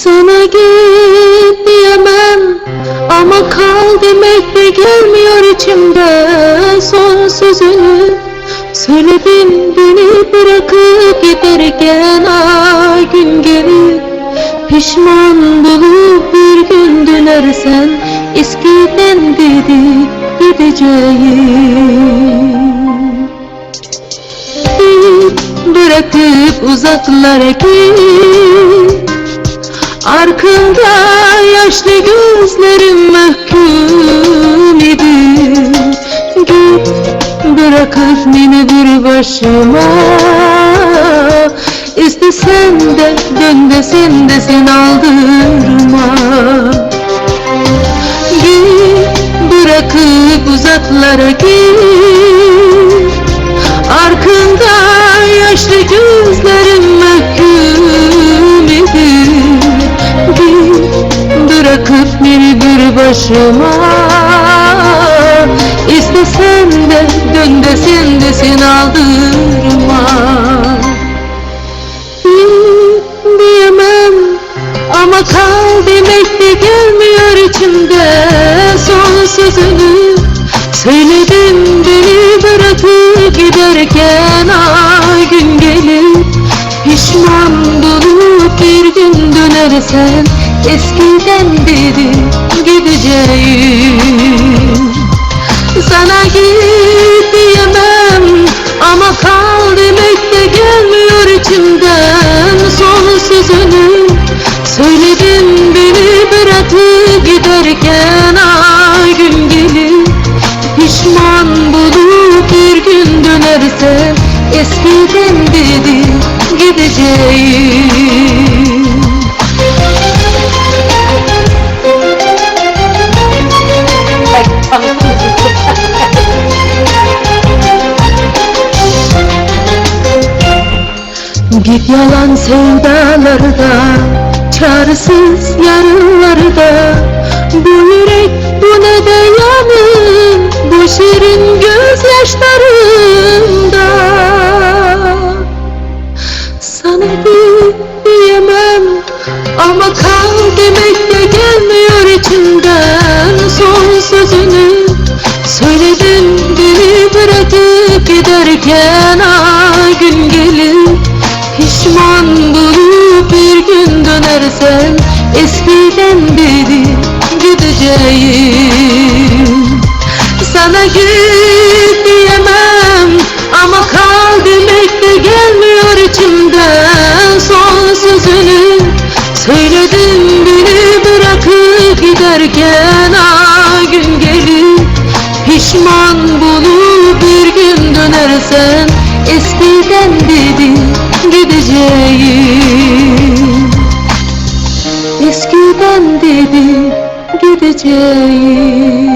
Sana git diyemem ama kal demek de gelmiyor içimde. Son sözünü söyledin beni bırakıp giderken, ay gün gelir pişman bulup bir gün dönersen, eskiden dedi gideceğim. Git bırakıp uzaklara git, arkında yaşlı gözlerim mahkum edin. Git bırakıp beni bir başıma, İstesen de dön desen de sen aldırma. Git bırakıp uzaklara git, arkında yaşlı gözlerim mahkum edin. Git bırakıp beni bir başıma, İstesen de dön desen de sen aldırma. Diyemem ama kal demek de gelmiyor içimde. Son sözünü söyledim beni bırakıp giderken, ay gün gelir pişman bulup bir gün dönersen, eskiden dedi gideceğim. Sana git diyemem ama kal demek de gelmiyor içimden. Son sözünü söyledim beni bırakıp giderken, ay gün gelir pişman bulup bir gün dönersen, eskiden dedi gideceğim. Git yalan sevdalarda, çaresiz yarınlarda, bu yürek bu ne de yanır, bu şirin gözyaşlarında. Sana git diyemem ama kal demek de gelmiyor içimden. Son sözünü söyledim beni bırakıp giderken, ay gün gelir pişman bulup bir gün dönersen, eskiden dedi gideceğim. Sana git diyemem ama kal demek de gelmiyor içimden. Son sözünü söyledim beni bırakıp giderken, ay gün gelir pişman bulup bir gün dönersen, eskiden dedi gideceğim. Eskiden dedi gideceğim.